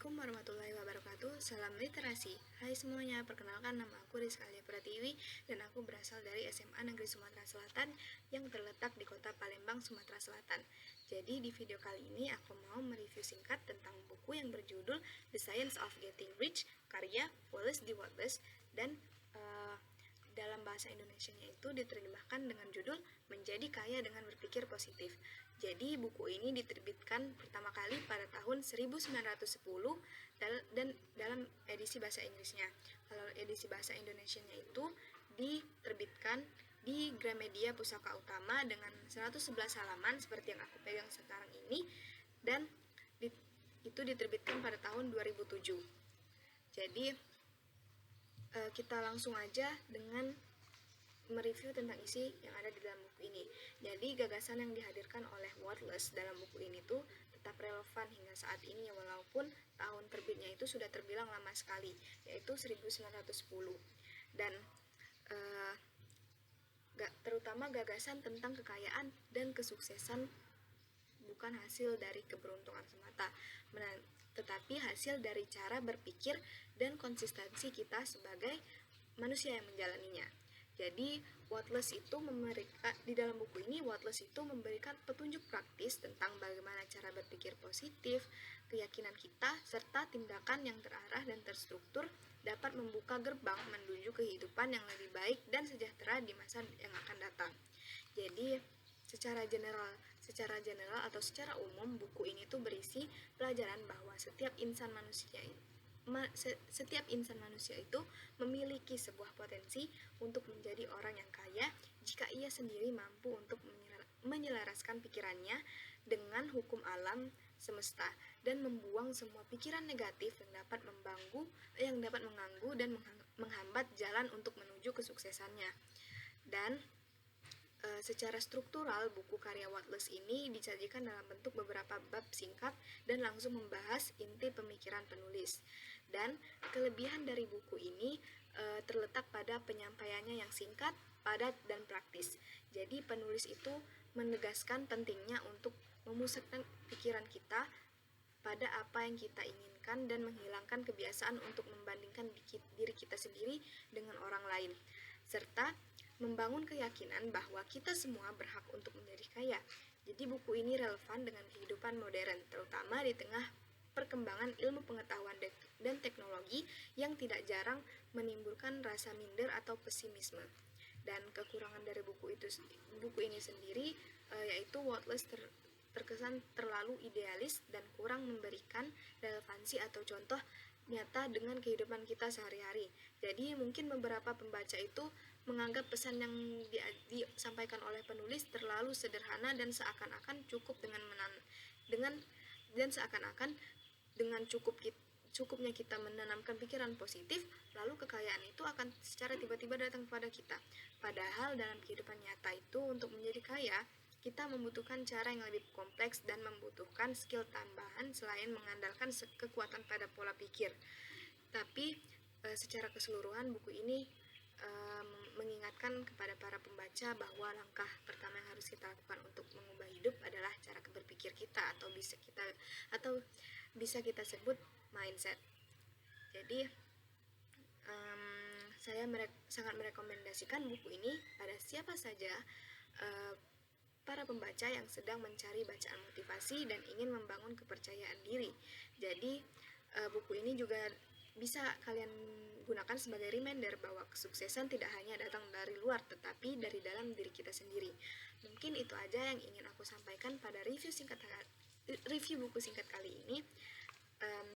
Assalamualaikum warahmatullahi wabarakatuh. Salam literasi. Hai semuanya, perkenalkan nama aku Rizkalia Pratiwi dan aku berasal dari SMA Negeri Sumatera Selatan yang terletak di Kota Palembang, Sumatera Selatan. Jadi di video kali ini aku mau mereview singkat tentang buku yang berjudul The Science of Getting Rich karya Wallace D. Wattles dan dalam bahasa Indonesianya itu diterjemahkan dengan judul Menjadi Kaya dengan Berpikir Positif. Jadi buku ini diterbitkan pertama kali pada tahun 1910 dan dalam edisi bahasa Inggrisnya. Kalau edisi bahasa Indonesianya itu diterbitkan di Gramedia Pusaka Utama dengan 111 halaman seperti yang aku pegang sekarang ini dan itu diterbitkan pada tahun 2007. Jadi kita langsung aja dengan mereview tentang isi yang ada di dalam buku ini. Jadi gagasan yang dihadirkan oleh Wattles dalam buku ini tuh tetap relevan hingga saat ini ya, walaupun tahun terbitnya itu sudah terbilang lama sekali, yaitu 1910. Dan terutama gagasan tentang kekayaan dan kesuksesan bukan hasil dari keberuntungan semata, tetapi hasil dari cara berpikir dan konsistensi kita sebagai manusia yang menjalaninya. Jadi Wattles itu di dalam buku ini Wattles itu memberikan petunjuk praktis tentang bagaimana cara berpikir positif, keyakinan kita, serta tindakan yang terarah dan terstruktur dapat membuka gerbang menuju kehidupan yang lebih baik dan sejahtera di masa yang akan datang. Jadi secara general atau secara umum buku ini tuh berisi pelajaran bahwa setiap insan manusia itu memiliki sebuah potensi untuk menjadi orang yang kaya jika ia sendiri mampu untuk menyelaraskan pikirannya dengan hukum alam semesta dan membuang semua pikiran negatif yang dapat mengganggu dan menghambat jalan untuk menuju kesuksesannya. Dan secara struktural, buku karya Wattles ini disajikan dalam bentuk beberapa bab singkat dan langsung membahas inti pemikiran penulis. Dan kelebihan dari buku ini terletak pada penyampaiannya yang singkat, padat, dan praktis. Jadi penulis itu menegaskan pentingnya untuk memusatkan pikiran kita pada apa yang kita inginkan dan menghilangkan kebiasaan untuk membandingkan diri kita sendiri dengan orang lain, serta membangun keyakinan bahwa kita semua berhak untuk menjadi kaya. Jadi buku ini relevan dengan kehidupan modern, terutama di tengah perkembangan ilmu pengetahuan dan teknologi yang tidak jarang menimbulkan rasa minder atau pesimisme. Dan kekurangan dari buku ini sendiri yaitu Wattles terkesan terlalu idealis dan kurang memberikan relevansi atau contoh nyata dengan kehidupan kita sehari-hari. Jadi mungkin beberapa pembaca itu menganggap pesan yang disampaikan oleh penulis terlalu sederhana dan seakan-akan dengan cukupnya kita menanamkan pikiran positif, lalu kekayaan itu akan secara tiba-tiba datang kepada kita. Padahal dalam kehidupan nyata itu untuk menjadi kaya, kita membutuhkan cara yang lebih kompleks dan membutuhkan skill tambahan selain mengandalkan kekuatan pada pola pikir. Tapi secara keseluruhan buku ini mengingatkan kepada para pembaca bahwa langkah pertama yang harus kita lakukan untuk mengubah hidup adalah cara berpikir kita atau bisa kita sebut mindset. Jadi saya sangat merekomendasikan buku ini pada siapa saja para pembaca yang sedang mencari bacaan motivasi dan ingin membangun kepercayaan diri. Jadi buku ini juga bisa kalian gunakan sebagai reminder bahwa kesuksesan tidak hanya datang dari luar, tetapi dari dalam diri kita sendiri. Mungkin itu aja yang ingin aku sampaikan pada review buku singkat kali ini.